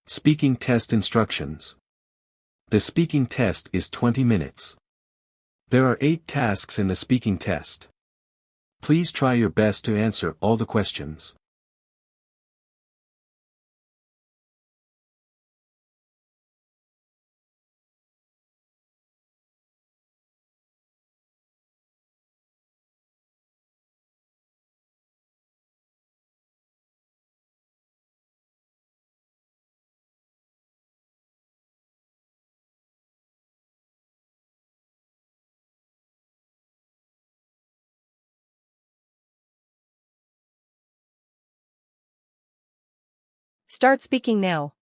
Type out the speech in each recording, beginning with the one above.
Speaking test instructions. The speaking test is 20 minutes. There are 8 tasks in the speaking test. Please try your best to answer all the questions. Start speaking now.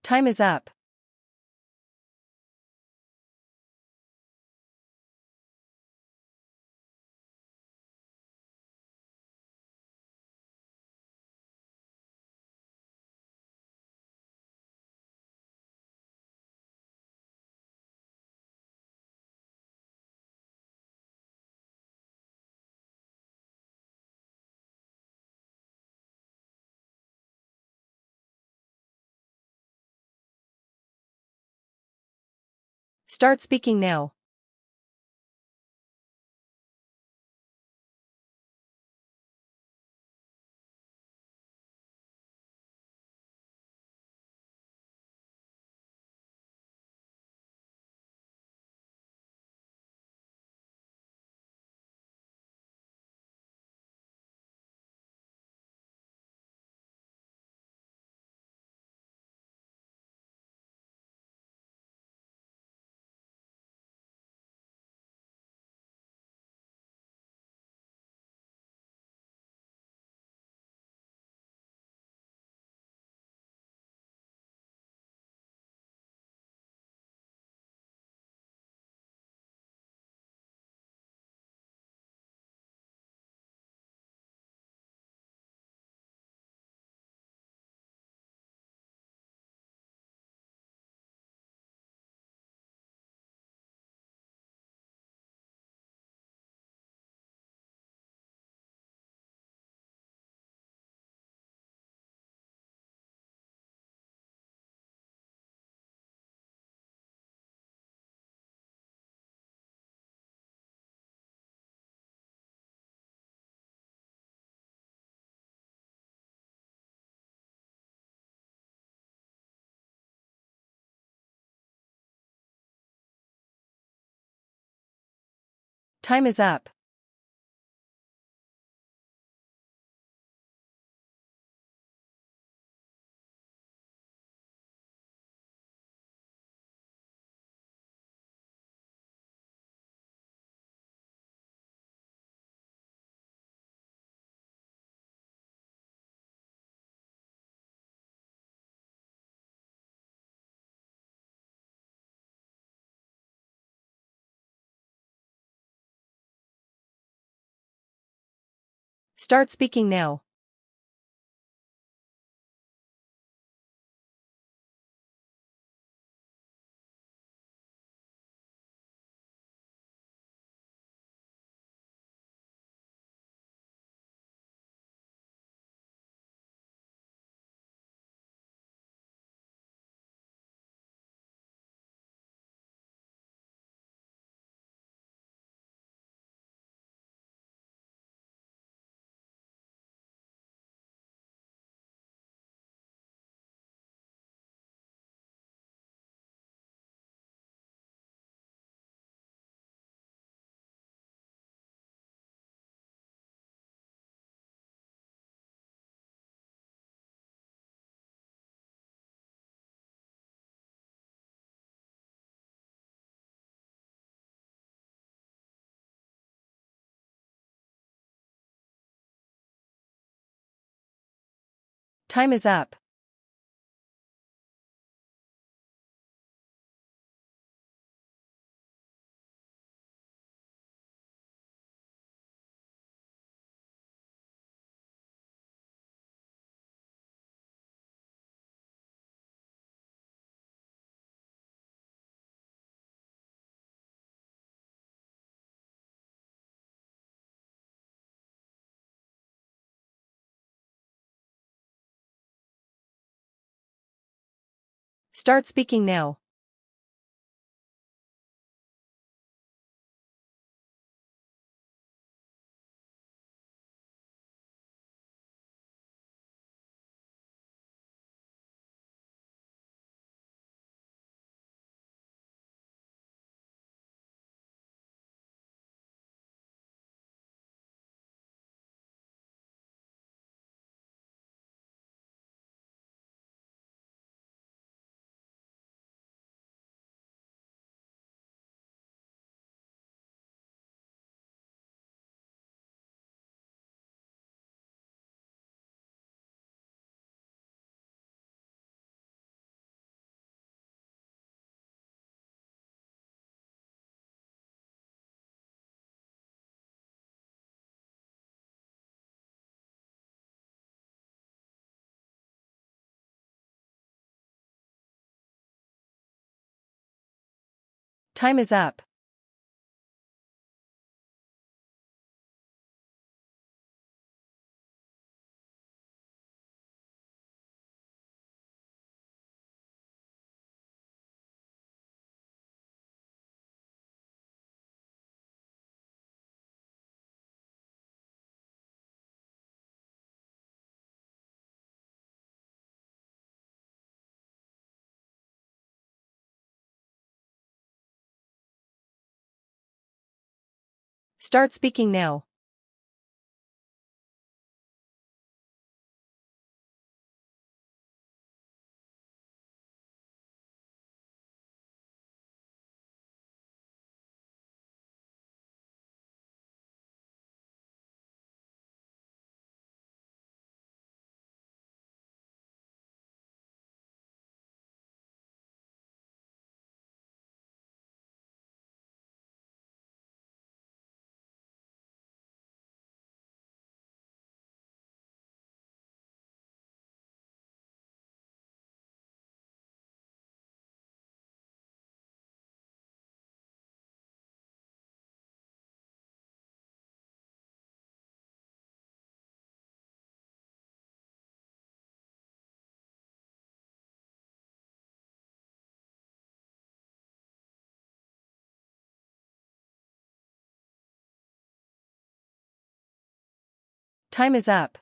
Time is up. Start speaking now. Time is up. Start speaking now. Time is up. Start speaking now. Time is up. Start speaking now. Time is up.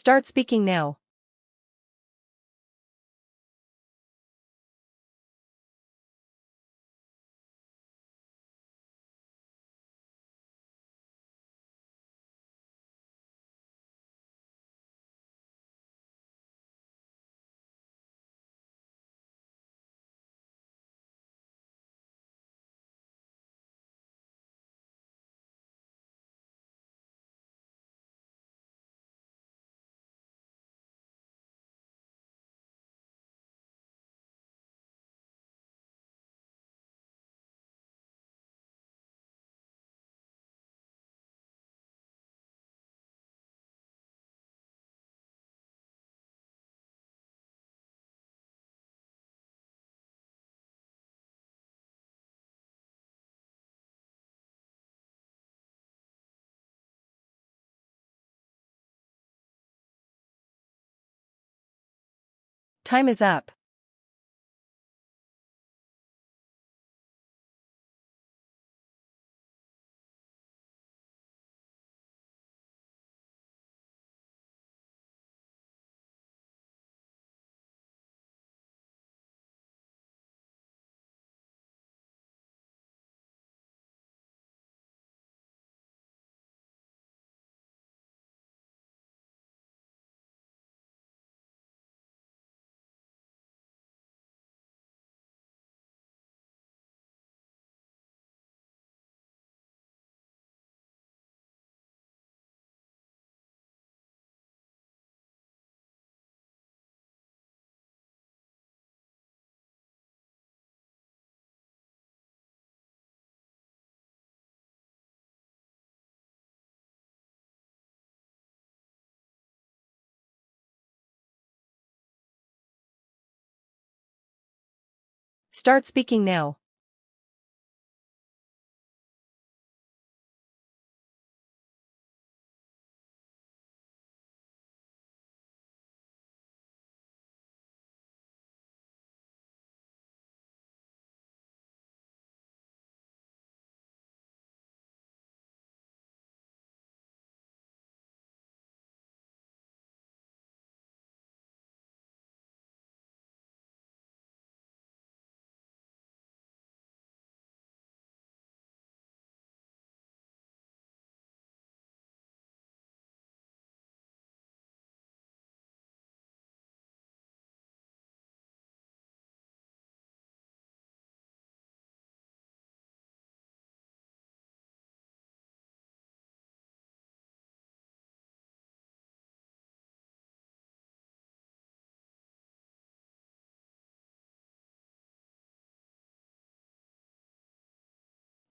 Start speaking now. Time is up. Start speaking now.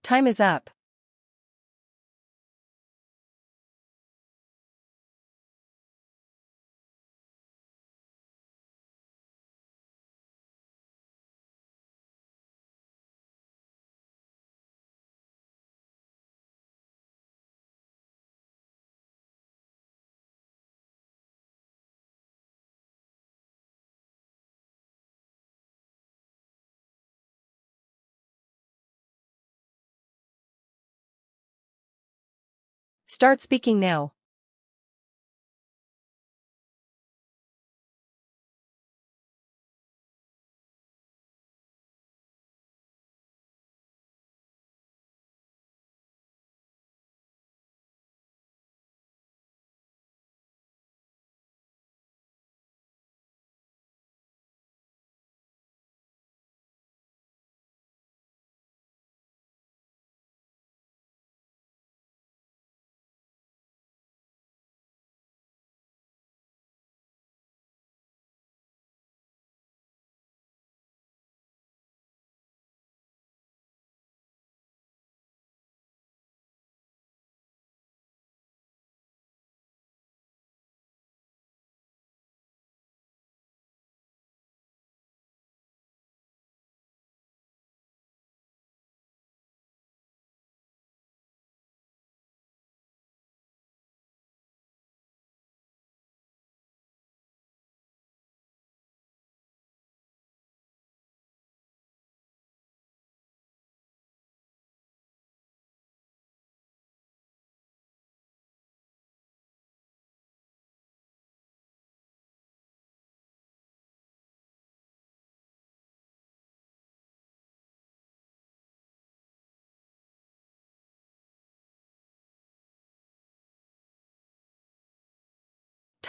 Time is up. Start speaking now.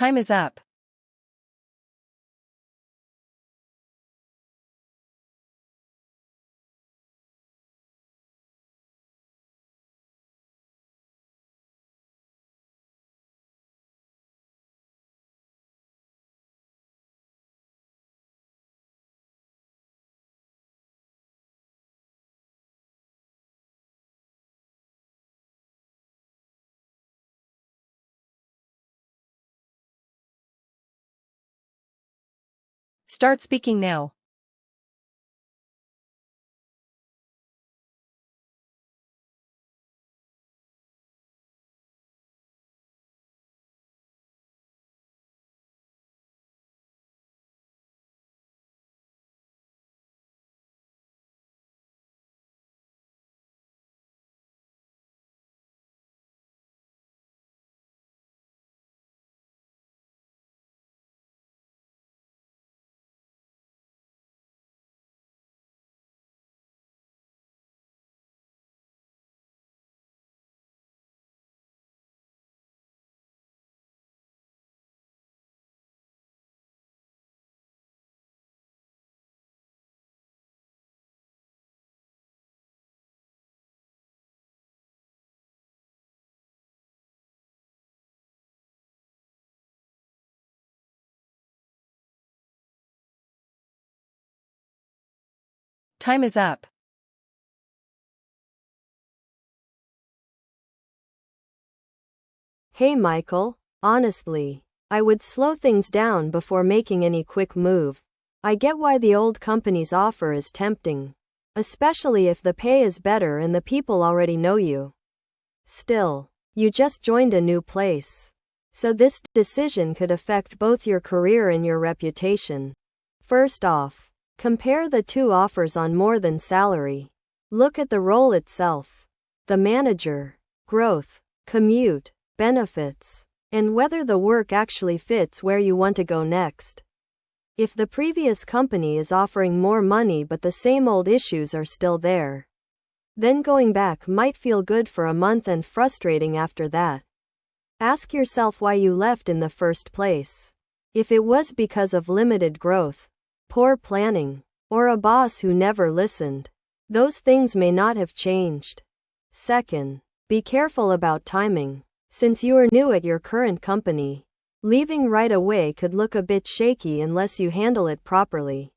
Time is up. Start speaking now. Time is up. Hey Michael, honestly, I would slow things down before making any quick move. I get why the old company's offer is tempting, especially if the pay is better and the people already know you. Still, you just joined a new place, so this decision could affect both your career and your reputation. First off, compare the two offers on more than salary. Look at the role itself, the manager, growth, commute, benefits, and whether the work actually fits where you want to go next. If the previous company is offering more money but the same old issues are still there, then going back might feel good for a month and frustrating after that. Ask yourself why you left in the first place. If it was because of limited growth, poor planning, or a boss who never listened, those things may not have changed. Second, be careful about timing. Since you are new at your current company, leaving right away could look a bit shaky unless you handle it properly.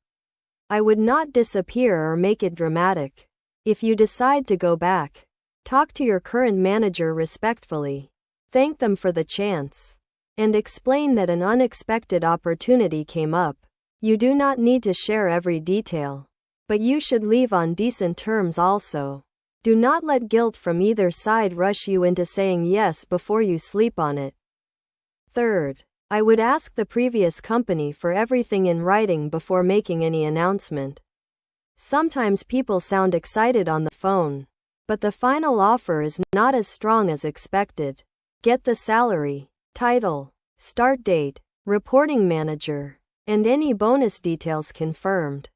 I would not disappear or make it dramatic. If you decide to go back, talk to your current manager respectfully, thank them for the chance, and explain that an unexpected opportunity came up. You do not need to share every detail, but you should leave on decent terms also. Do not let guilt from either side rush you into saying yes before you sleep on it. Third, I would ask the previous company for everything in writing before making any announcement. Sometimes people sound excited on the phone, but the final offer is not as strong as expected. Get the salary, title, start date, reporting manager, and any bonus details confirmed.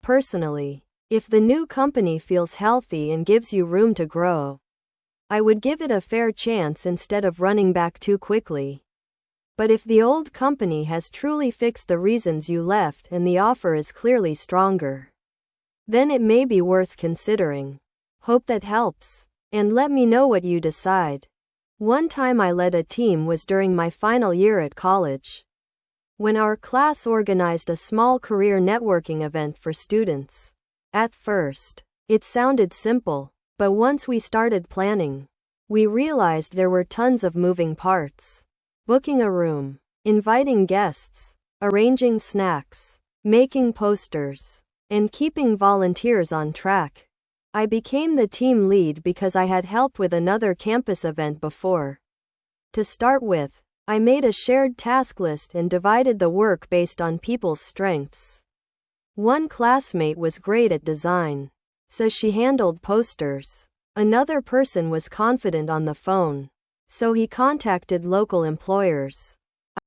Personally, if the new company feels healthy and gives you room to grow, I would give it a fair chance instead of running back too quickly. But if the old company has truly fixed the reasons you left and the offer is clearly stronger, then it may be worth considering. Hope that helps, and let me know what you decide. One time I led a team was during my final year at college, when our class organized a small career networking event for students. At first, it sounded simple, but once we started planning, we realized there were tons of moving parts. Booking a room, inviting guests, arranging snacks, making posters, and keeping volunteers on track. I became the team lead because I had helped with another campus event before. To start with, I made a shared task list and divided the work based on people's strengths. One classmate was great at design, so she handled posters. Another person was confident on the phone, so he contacted local employers.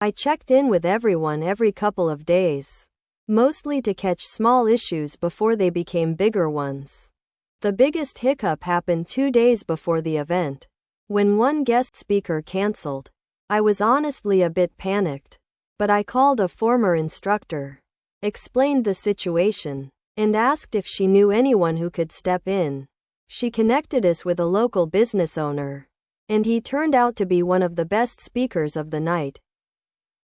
I checked in with everyone every couple of days, mostly to catch small issues before they became bigger ones. The biggest hiccup happened 2 days before the event. When one guest speaker canceled, I was honestly a bit panicked, but I called a former instructor, explained the situation, and asked if she knew anyone who could step in. She connected us with a local business owner, and he turned out to be one of the best speakers of the night.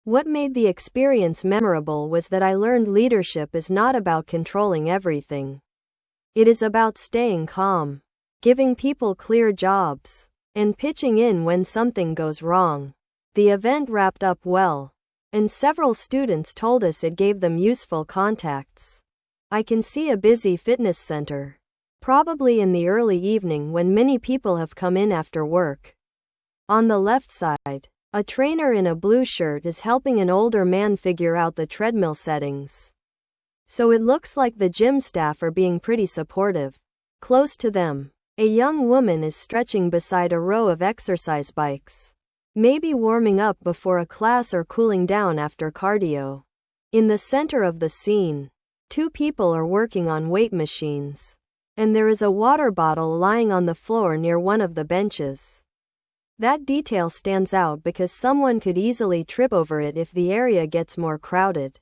What made the experience memorable was that I learned leadership is not about controlling everything. It is about staying calm, giving people clear jobs, and pitching in when something goes wrong. The event wrapped up well, and several students told us it gave them useful contacts. I can see a busy fitness center, probably in the early evening when many people have come in after work. On the left side, a trainer in a blue shirt is helping an older man figure out the treadmill settings. So it looks like the gym staff are being pretty supportive. Close to them, a young woman is stretching beside a row of exercise bikes, maybe warming up before a class or cooling down after cardio. In the center of the scene, 2 people are working on weight machines, and there is a water bottle lying on the floor near one of the benches. That detail stands out because someone could easily trip over it if the area gets more crowded.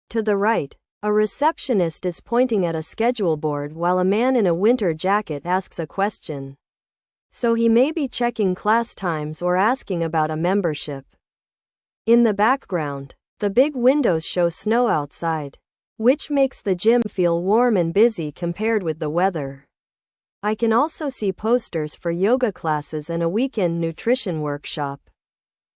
To the right, a receptionist is pointing at a schedule board while a man in a winter jacket asks a question. So he may be checking class times or asking about a membership. In the background, the big windows show snow outside. which makes the gym feel warm and busy compared with the weather. I can also see posters for yoga classes and a weekend nutrition workshop.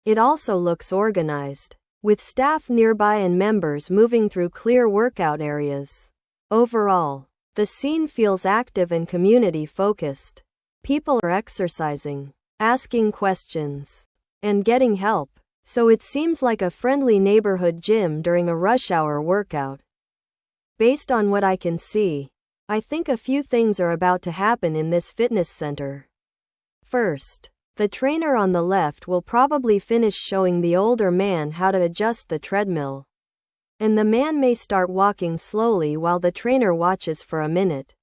It also looks organized, with staff nearby and members moving through clear workout areas. Overall, the scene feels active and community-focused. People are exercising, asking questions, and getting help, so it seems like a friendly neighborhood gym during a rush hour workout. Based on what I can see, I think a few things are about to happen in this fitness center. First, the trainer on the left will probably finish showing the older man how to adjust the treadmill. And the man may start walking slowly while the trainer watches for a minute.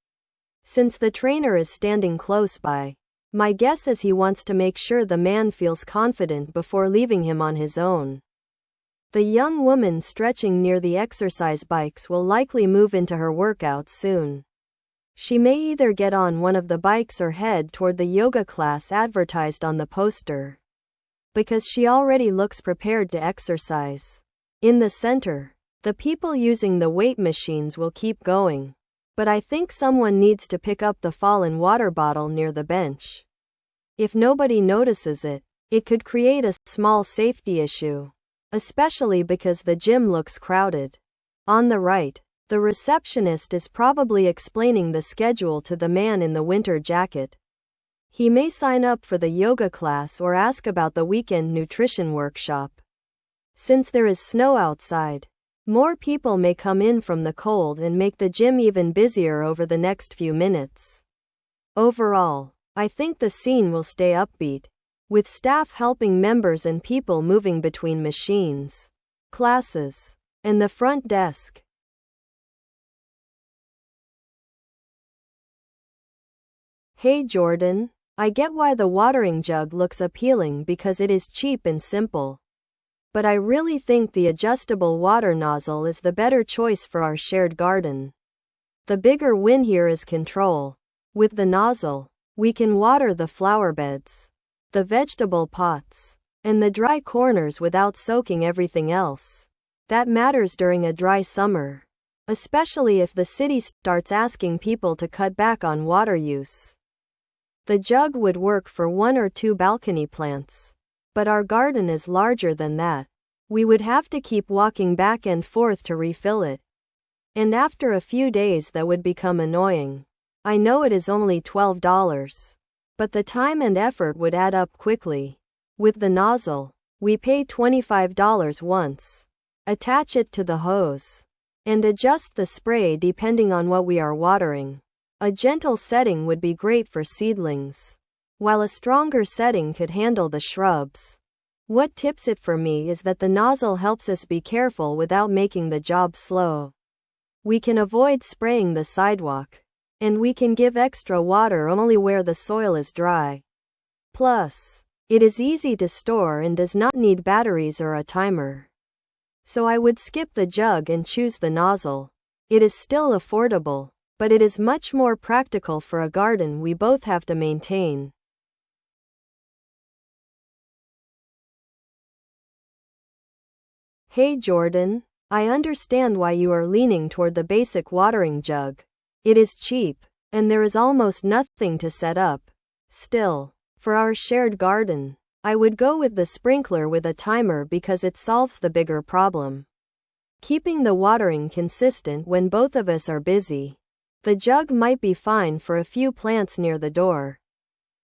Since the trainer is standing close by, my guess is he wants to make sure the man feels confident before leaving him on his own. The young woman stretching near the exercise bikes will likely move into her workout soon. She may either get on one of the bikes or head toward the yoga class advertised on the poster, because she already looks prepared to exercise. In the center, the people using the weight machines will keep going, but I think someone needs to pick up the fallen water bottle near the bench. If nobody notices it, it could create a small safety issue, especially because the gym looks crowded. On the right, the receptionist is probably explaining the schedule to the man in the winter jacket. He may sign up for the yoga class or ask about the weekend nutrition workshop. Since there is snow outside, more people may come in from the cold and make the gym even busier over the next few minutes. Overall, I think the scene will stay upbeat, with staff helping members and people moving between machines, classes, and the front desk. Hey Jordan, I get why the watering jug looks appealing because it is cheap and simple. But I really think the adjustable water nozzle is the better choice for our shared garden. The bigger win here is control. With the nozzle, we can water the flower beds, the vegetable pots, and the dry corners without soaking everything else. That matters during a dry summer, especially if the city starts asking people to cut back on water use. The jug would work for 1 or 2 balcony plants, but our garden is larger than that. We would have to keep walking back and forth to refill it. And after a few days that would become annoying. I know it is only $12, but the time and effort would add up quickly. With the nozzle, we pay $25 once, attach it to the hose, and adjust the spray depending on what we are watering. A gentle setting would be great for seedlings, while a stronger setting could handle the shrubs. What tips it for me is that the nozzle helps us be careful without making the job slow. We can avoid spraying the sidewalk, and we can give extra water only where the soil is dry. Plus, it is easy to store and does not need batteries or a timer. So I would skip the jug and choose the nozzle. It is still affordable, but it is much more practical for a garden we both have to maintain. Hey Jordan, I understand why you are leaning toward the basic watering jug. It is cheap, and there is almost nothing to set up. Still, for our shared garden, I would go with the sprinkler with a timer because it solves the bigger problem. Keeping the watering consistent when both of us are busy. The jug might be fine for a few plants near the door.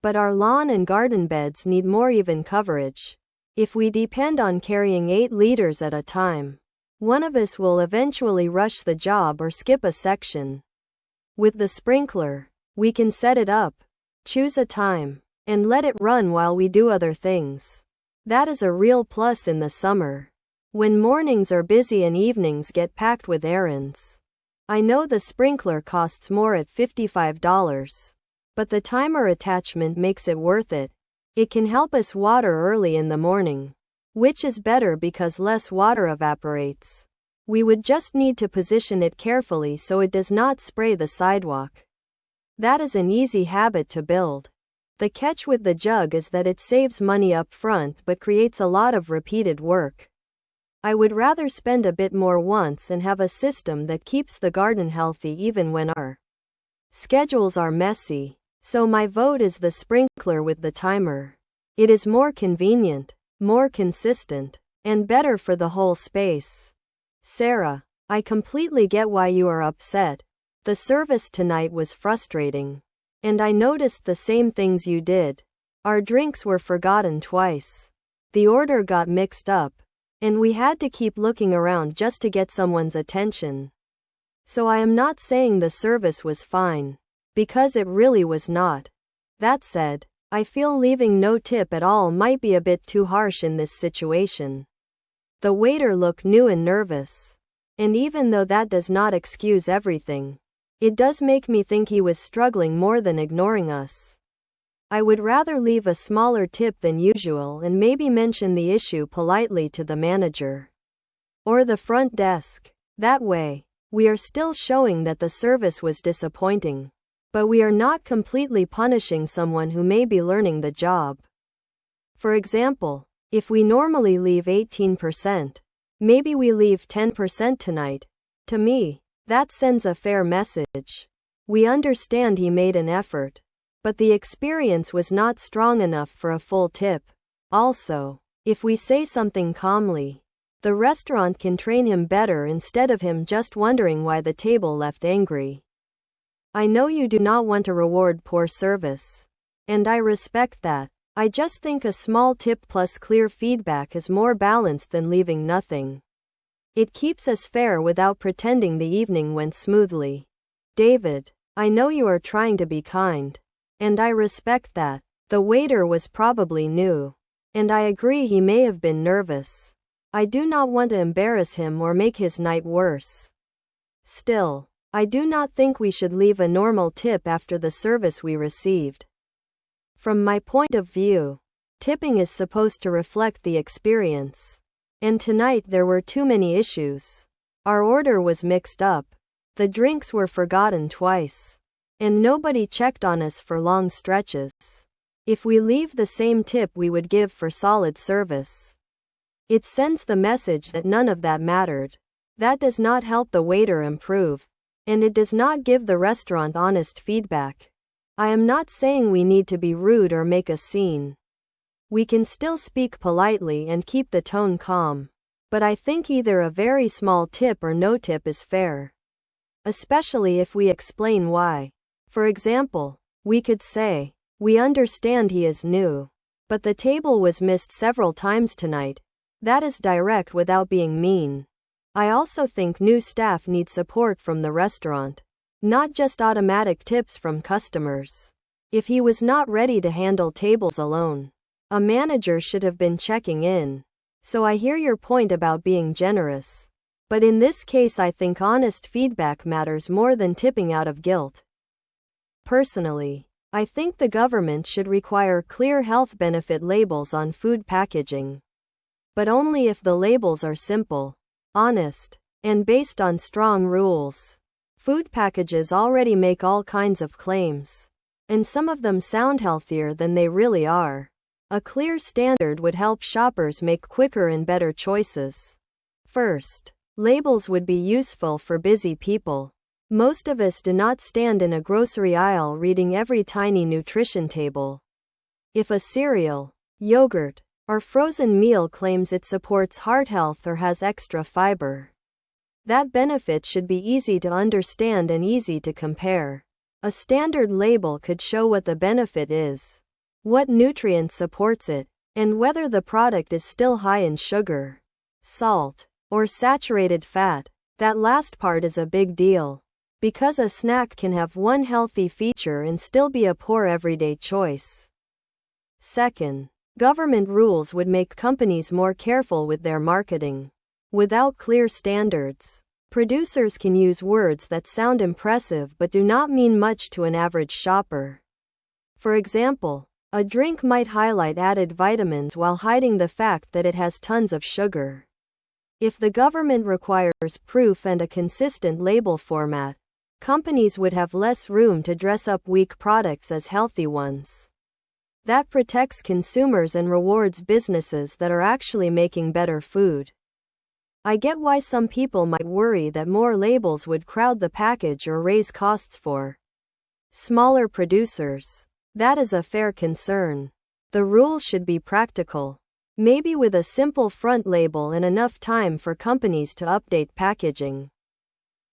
But our lawn and garden beds need more even coverage. If we depend on carrying 8 liters at a time, one of us will eventually rush the job or skip a section. With the sprinkler, we can set it up, choose a time, and let it run while we do other things. That is a real plus in the summer, when mornings are busy and evenings get packed with errands. I know the sprinkler costs more at $55, but the timer attachment makes it worth it. It can help us water early in the morning, which is better because less water evaporates. We would just need to position it carefully so it does not spray the sidewalk. That is an easy habit to build. The catch with the jug is that it saves money up front but creates a lot of repeated work. I would rather spend a bit more once and have a system that keeps the garden healthy even when our schedules are messy. So my vote is the sprinkler with the timer. It is more convenient, more consistent, and better for the whole space. Sarah, I completely get why you are upset. The service tonight was frustrating. And I noticed the same things you did. Our drinks were forgotten twice. The order got mixed up. And we had to keep looking around just to get someone's attention. So I am not saying the service was fine. Because it really was not. That said, I feel leaving no tip at all might be a bit too harsh in this situation. The waiter looked new and nervous. And even though that does not excuse everything, it does make me think he was struggling more than ignoring us. I would rather leave a smaller tip than usual and maybe mention the issue politely to the manager or the front desk. That way, we are still showing that the service was disappointing, but we are not completely punishing someone who may be learning the job. For example, if we normally leave 18%, maybe we leave 10% tonight. To me, that sends a fair message. We understand he made an effort, but the experience was not strong enough for a full tip. Also, if we say something calmly, the restaurant can train him better instead of him just wondering why the table left angry. I know you do not want to reward poor service, and I respect that. I just think a small tip plus clear feedback is more balanced than leaving nothing. It keeps us fair without pretending the evening went smoothly. David, I know you are trying to be kind. And I respect that. The waiter was probably new. And I agree he may have been nervous. I do not want to embarrass him or make his night worse. Still, I do not think we should leave a normal tip after the service we received. From my point of view, tipping is supposed to reflect the experience. And tonight there were too many issues. Our order was mixed up. The drinks were forgotten twice. And nobody checked on us for long stretches. If we leave the same tip we would give for solid service, it sends the message that none of that mattered. That does not help the waiter improve. And it does not give the restaurant honest feedback. I am not saying we need to be rude or make a scene. We can still speak politely and keep the tone calm. But I think either a very small tip or no tip is fair. Especially if we explain why. For example, we could say, we understand he is new, but the table was missed several times tonight. That is direct without being mean. I also think new staff need support from the restaurant, not just automatic tips from customers. If he was not ready to handle tables alone, a manager should have been checking in. So I hear your point about being generous. But in this case I think honest feedback matters more than tipping out of guilt. Personally, I think the government should require clear health benefit labels on food packaging. But only if the labels are simple, honest, and based on strong rules. Food packages already make all kinds of claims, and some of them sound healthier than they really are. A clear standard would help shoppers make quicker and better choices. First, labels would be useful for busy people. Most of us do not stand in a grocery aisle reading every tiny nutrition table. If a cereal, yogurt, or frozen meal claims it supports heart health or has extra fiber, that benefit should be easy to understand and easy to compare. A standard label could show what the benefit is, what nutrient supports it, and whether the product is still high in sugar, salt, or saturated fat. That last part is a big deal, because a snack can have one healthy feature and still be a poor everyday choice. Second, government rules would make companies more careful with their marketing. Without clear standards, producers can use words that sound impressive but do not mean much to an average shopper. For example, a drink might highlight added vitamins while hiding the fact that it has tons of sugar. If the government requires proof and a consistent label format, companies would have less room to dress up weak products as healthy ones. That protects consumers and rewards businesses that are actually making better food. I get why some people might worry that more labels would crowd the package or raise costs for smaller producers. That is a fair concern. The rule should be practical. Maybe with a simple front label and enough time for companies to update packaging.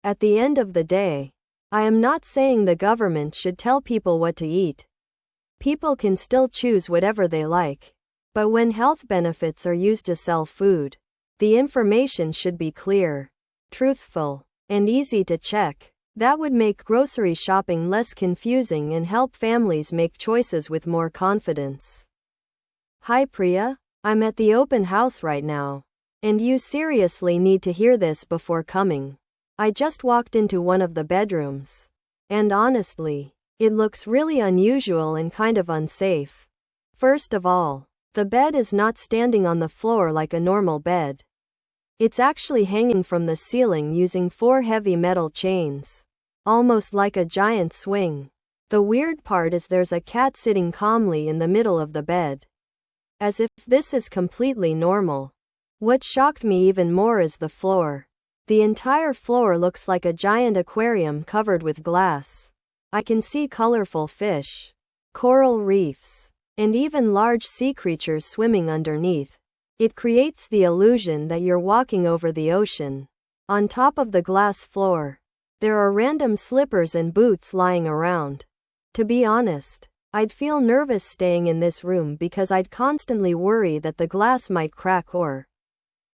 At the end of the day, I am not saying the government should tell people what to eat. People can still choose whatever they like. But when health benefits are used to sell food, the information should be clear, truthful, and easy to check. That would make grocery shopping less confusing and help families make choices with more confidence. Hi Priya, I'm at the open house right now. And you seriously need to hear this before coming. I just walked into one of the bedrooms. And honestly, it looks really unusual and kind of unsafe. First of all, the bed is not standing on the floor like a normal bed. It's actually hanging from the ceiling using 4 heavy metal chains. Almost like a giant swing. The weird part is there's a cat sitting calmly in the middle of the bed. As if this is completely normal. What shocked me even more is the floor. The entire floor looks like a giant aquarium covered with glass. I can see colorful fish, coral reefs, and even large sea creatures swimming underneath. It creates the illusion that you're walking over the ocean. On top of the glass floor, there are random slippers and boots lying around. To be honest, I'd feel nervous staying in this room because I'd constantly worry that the glass might crack or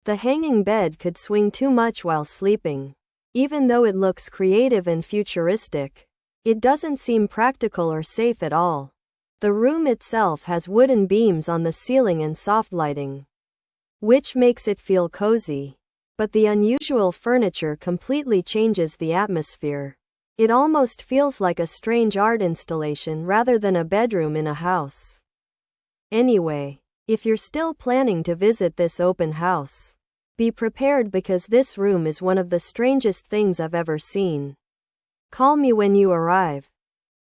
the hanging bed could swing too much while sleeping. Even though it looks creative and futuristic, it doesn't seem practical or safe at all. The room itself has wooden beams on the ceiling and soft lighting, which makes it feel cozy. But the unusual furniture completely changes the atmosphere. It almost feels like a strange art installation rather than a bedroom in a house. Anyway, if you're still planning to visit this open house, be prepared because this room is one of the strangest things I've ever seen. Call me when you arrive.